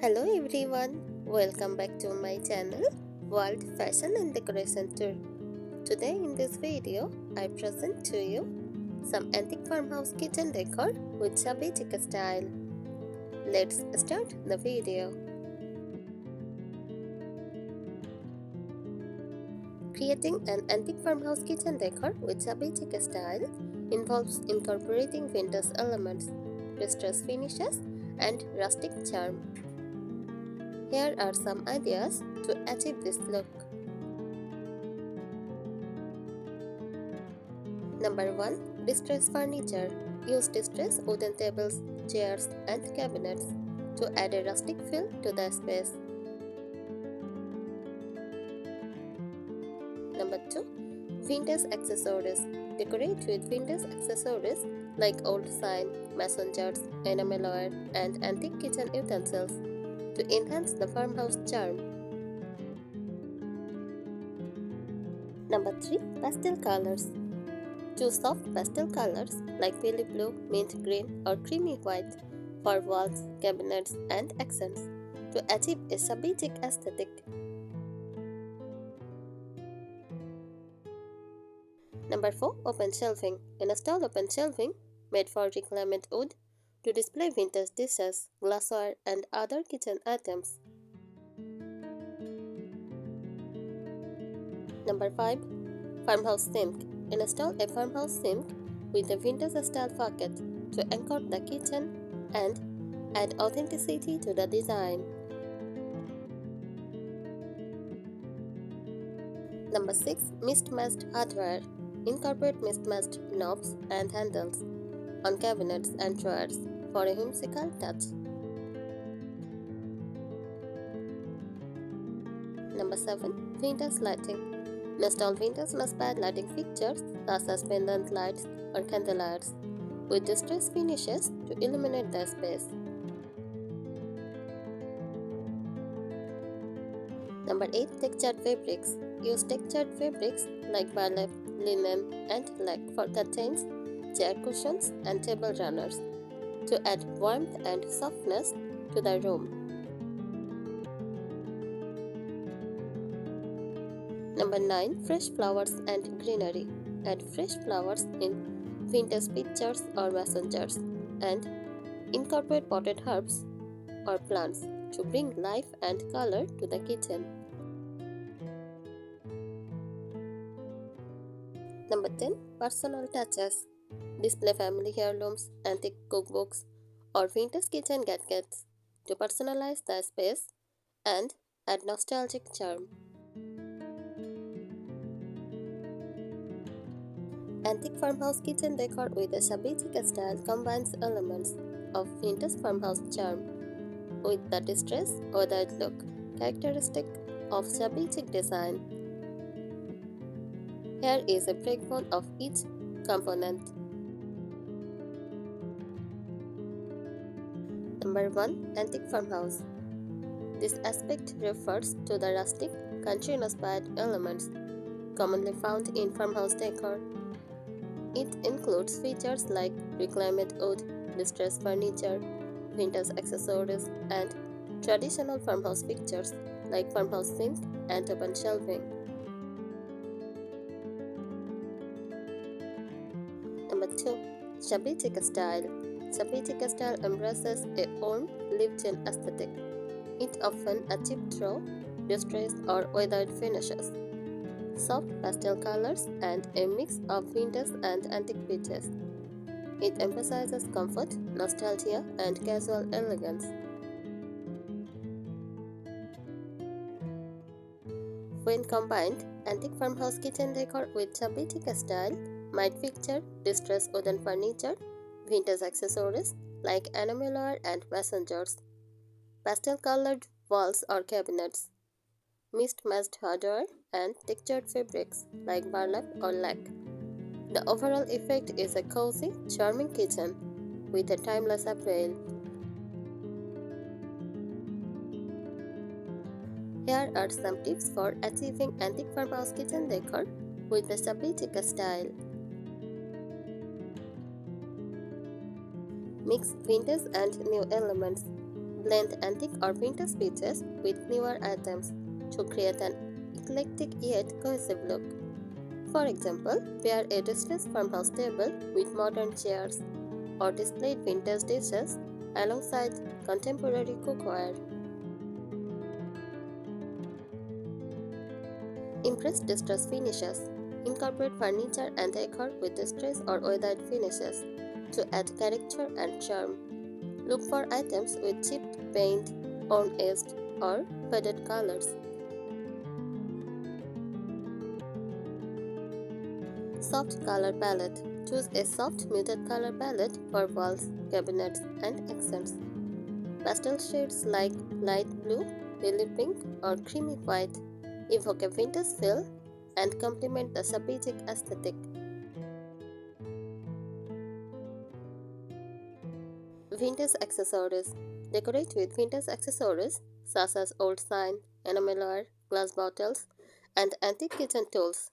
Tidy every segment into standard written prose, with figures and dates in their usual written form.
Hello everyone, welcome back to my channel World Fashion and Decoration Tour. Today in this video, I present to you some antique farmhouse kitchen decor with Shabby chic style. Let's start the video. Creating an antique farmhouse kitchen decor with Shabby chic style involves incorporating vintage elements, distressed finishes, and rustic charm. Here are some ideas to achieve this look. Number 1. Distressed furniture. Use distressed wooden tables, chairs, and cabinets to add a rustic feel to the space. Number 2. Vintage accessories. Decorate with vintage accessories like old sign, mason jars, enamelware, and antique kitchen utensils to enhance the farmhouse charm. Number 3. Pastel colors. Choose soft pastel colors like baby blue, mint green, or creamy white for walls, cabinets, and accents to achieve a shabby chic aesthetic. Number 4. Open shelving. Install open shelving made for reclaimed wood to display vintage dishes, glassware, and other kitchen items. Number 5. Farmhouse sink. Install a farmhouse sink with a vintage style bucket to anchor the kitchen and add authenticity to the design. Number 6. Mismatched hardware. Incorporate mismatched knobs and handles on cabinets and drawers for a whimsical touch. Number 7. Vintage lighting. Install vintage inspired lighting fixtures such as pendant lights or candelabras with distressed finishes to illuminate the space. Number 8. Textured fabrics. Use textured fabrics like burlap, linen, and lac for curtains, chair cushions, and table runners to add warmth and softness to the room. Number 9. Fresh flowers and greenery. Add fresh flowers in vintage pictures or mason jars and incorporate potted herbs or plants to bring life and color to the kitchen. Number 10. Personal touches. Display family heirlooms, antique cookbooks, or vintage kitchen gadgets to personalize the space and add nostalgic charm. Antique farmhouse kitchen decor with a shabby chic style combines elements of vintage farmhouse charm with the distressed weathered look characteristic of shabby chic design. Here is a breakdown of each component. Number 1. Antique farmhouse. This aspect refers to the rustic, country-inspired elements commonly found in farmhouse decor. It includes features like reclaimed wood, distressed furniture, vintage accessories, and traditional farmhouse fixtures like farmhouse sink and open shelving. Number 2. Shabby chic style. Shabby chic style embraces a warm, lived-in aesthetic. It often achieved through distressed or weathered finishes, soft pastel colors, and a mix of vintage and antique pieces. It emphasizes comfort, nostalgia, and casual elegance. When combined, antique farmhouse kitchen decor with shabby chic style might feature distressed wooden furniture, vintage accessories like enamelware and mason jars, pastel-colored walls or cabinets, mismatched hardware, and textured fabrics like burlap or lac. The overall effect is a cozy, charming kitchen with a timeless appeal. Here are some tips for achieving antique farmhouse kitchen decor with the shabby chic style. Mix vintage and new elements. Blend antique or vintage pieces with newer items to create an eclectic yet cohesive look. For example, pair a distressed farmhouse table with modern chairs or display vintage dishes alongside contemporary cookware. Impress distress finishes. Incorporate furniture and decor with distress or weathered finishes to add character and charm. Look for items with chipped paint, worn-edged, or faded colors. Soft color palette. Choose a soft muted color palette for walls, cabinets, and accents. Pastel shades like light blue, lily pink, or creamy white evoke a vintage feel and complement the Shabby chic aesthetic. Vintage accessories. Decorate with vintage accessories such as old sign, enamelware, glass bottles, and antique kitchen tools.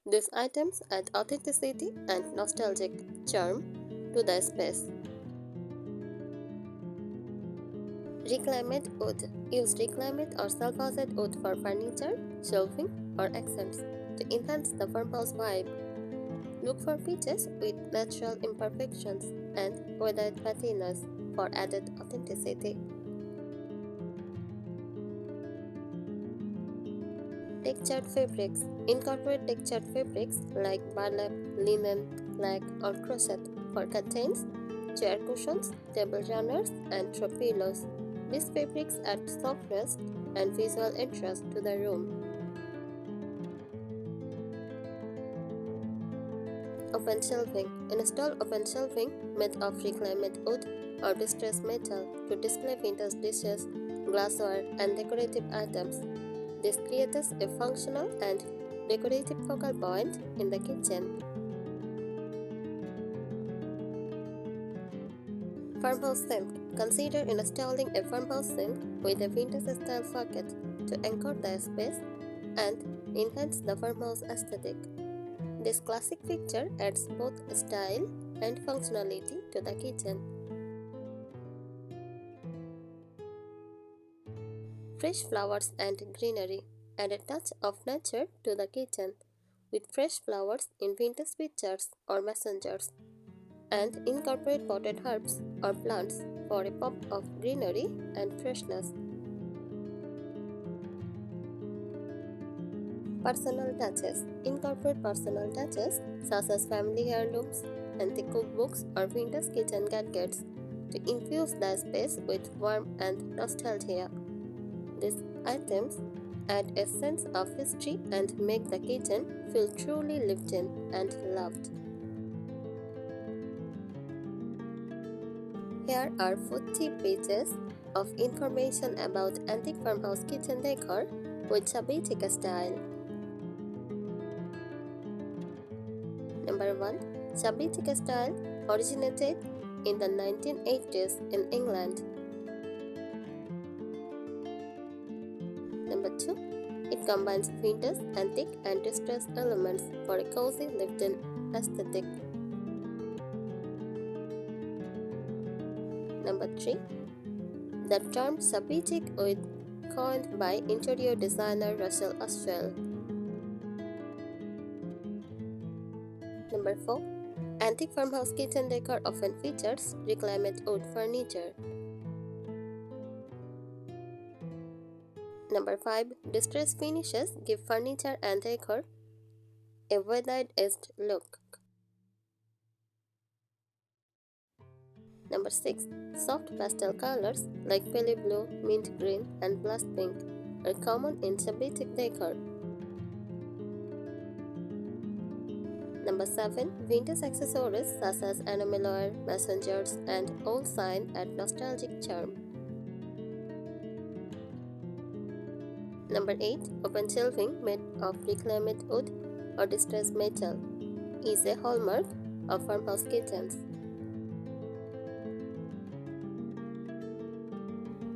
These items add authenticity and nostalgic charm to the space. Reclaimed wood. Use reclaimed or salvaged wood for furniture, shelving, or accents to enhance the farmhouse vibe. Look for pieces with natural imperfections and weathered patinas for added authenticity. Textured fabrics. Incorporate textured fabrics like burlap, linen, lac, or crochet for curtains, chair cushions, table runners, and throw pillows. These fabrics add softness and visual interest to the room. Open shelving. Install open shelving made of reclaimed wood or distressed metal to display vintage dishes, glassware, and decorative items. This creates a functional and decorative focal point in the kitchen. Farmhouse sink. Consider installing a farmhouse sink with a vintage-style socket to anchor the space and enhance the farmhouse aesthetic. This classic fixture adds both style and functionality to the kitchen. Fresh flowers and greenery. Add a touch of nature to the kitchen with fresh flowers in vintage pictures or messengers, and incorporate potted herbs or plants for a pop of greenery and freshness. Personal touches. Incorporate personal touches such as family heirlooms, antique cookbooks, or vintage kitchen gadgets to infuse the space with warmth and nostalgia. These items add a sense of history and make the kitchen feel truly lived in and loved. Here are 40 pages of information about antique farmhouse kitchen decor with Shabby chic style. Number 1. Shabby chic style originated in the 1980s in England. Number 2. It combines vintage, antique, and distressed elements for a cozy lived-in aesthetic. Number 3. The term Shabby chic was coined by interior designer Russell Ashwell. Number 4. Antique farmhouse kitchen decor often features reclaimed wood furniture. Number 5. Distressed finishes give furniture and decor a weathered-edged look. Number 6. Soft pastel colors like pale blue, mint green, and blast pink are common in Shabby chic decor. Number 7. Vintage accessories such as enamelware, messengers, and old sign add nostalgic charm. Number 8. Open shelving made of reclaimed wood or distressed metal is a hallmark of farmhouse kitchens.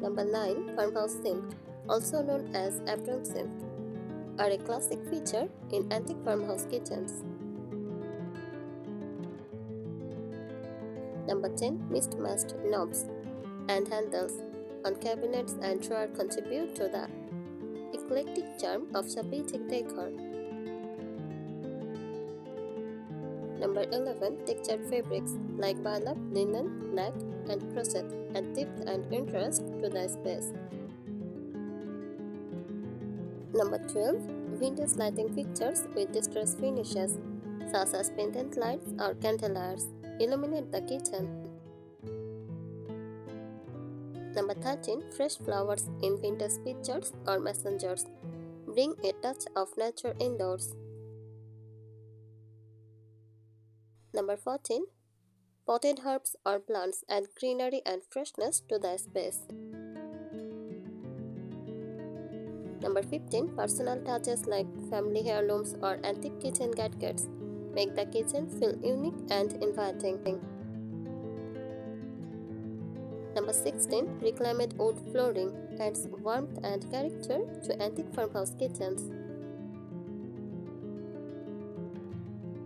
Number 9. Farmhouse sink, also known as apron sink, are a classic feature in antique farmhouse kitchens. Number 10. Mismatched knobs and handles on cabinets and drawer contribute to the eclectic charm of Shabby decor. Number 11. Textured fabrics like burlap, linen, black, and crochet add depth and interest to the space. Number 12. Vintage lighting fixtures with distressed finishes, such as pendant lights or candelabras, illuminate the kitchen. Number 13. Fresh flowers in vintage pictures or messengers bring a touch of nature indoors. Number 14. Potted herbs or plants add greenery and freshness to the space. Number 15. Personal touches like family heirlooms or antique kitchen gadgets make the kitchen feel unique and inviting. Number 16. Reclaimed wood flooring adds warmth and character to antique farmhouse kitchens.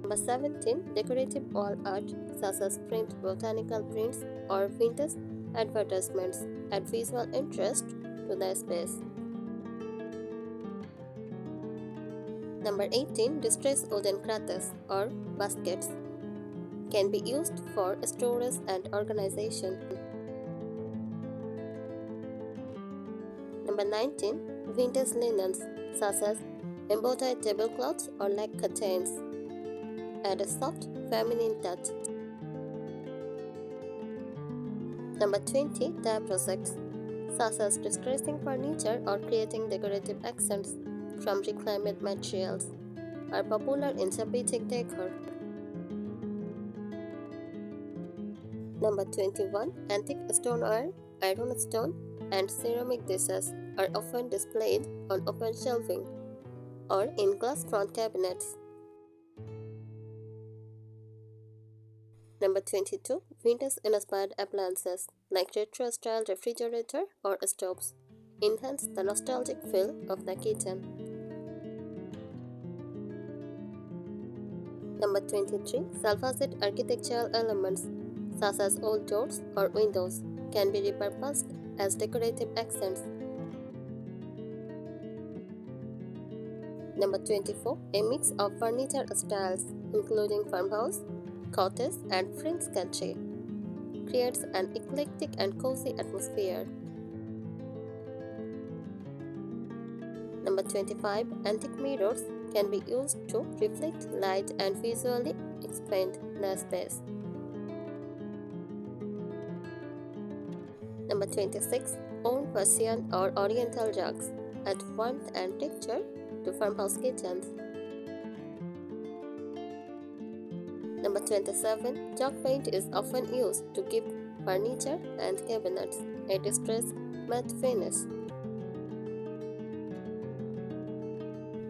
Number 17. Decorative wall art such as print botanical prints or vintage advertisements add visual interest to the space. Number 18. Distressed wooden crates or baskets can be used for storage and organization. Number 19. Vintage linens such as embroidered tablecloths or leg curtains add a soft, feminine touch. Number 20. Dye projects such as distressing furniture or creating decorative accents from reclaimed materials are popular in Shabby decor. Number 21. Antique stoneware, iron stone, and ceramic dishes are often displayed on open shelving or in glass front cabinets. Number 22. Vintage-inspired appliances like retro-style refrigerator or stoves enhance the nostalgic feel of the kitchen. Number 23. Salvaged architectural elements such as old doors or windows can be repurposed as decorative accents. Number 24. A mix of furniture styles including farmhouse, cottage, and French country creates an eclectic and cozy atmosphere. Number 25. Antique mirrors can be used to reflect light and visually expand the space. Number 26. Old Persian or Oriental rugs add warmth and texture to farmhouse kitchens. Number 27. Chalk paint is often used to give furniture and cabinets a distressed matte finish.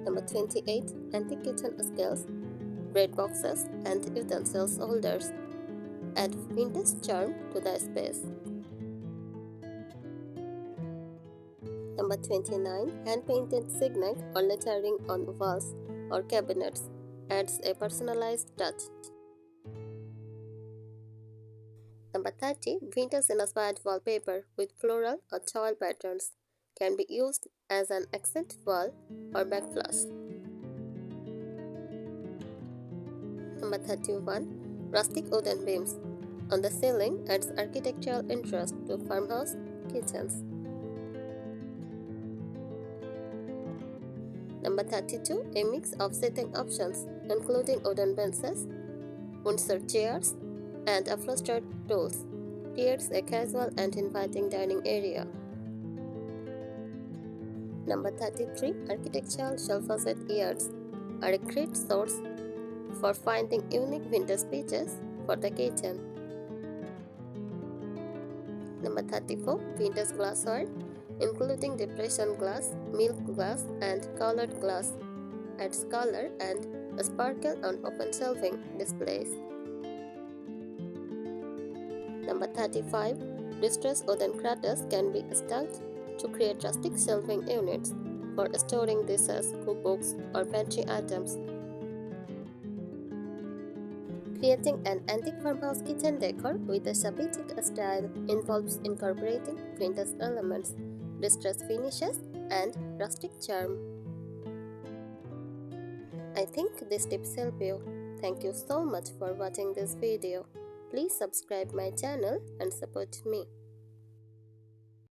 Number 28. Antique kitchen scales, bread boxes, and utensils holders add vintage charm to the space. Number 29. Hand-painted signet or lettering on walls or cabinets adds a personalized touch. Number 30. Vintage-inspired wallpaper with floral or choil patterns can be used as an accent wall or backflash. Number 31. Rustic wooden beams on the ceiling adds architectural interest to farmhouse kitchens. Number 32. A mix of seating options including wooden benches, Windsor chairs, and upholstered stools creates a casual and inviting dining area. Number 33. Architectural shelf-faced yards are a great source for finding unique vintage pieces for the kitchen. Number 34. Vintage glassware including depression glass, milk glass, and colored glass adds color and a sparkle on open shelving displays. Number 35. Distressed wooden crates can be stacked to create rustic shelving units for storing dishes, cookbooks, or pantry items. Creating an antique farmhouse kitchen decor with a shabby chic style involves incorporating vintage elements, distressed finishes, and rustic charm. I think these tips help you. Thank you so much for watching this video. Please subscribe my channel and support me.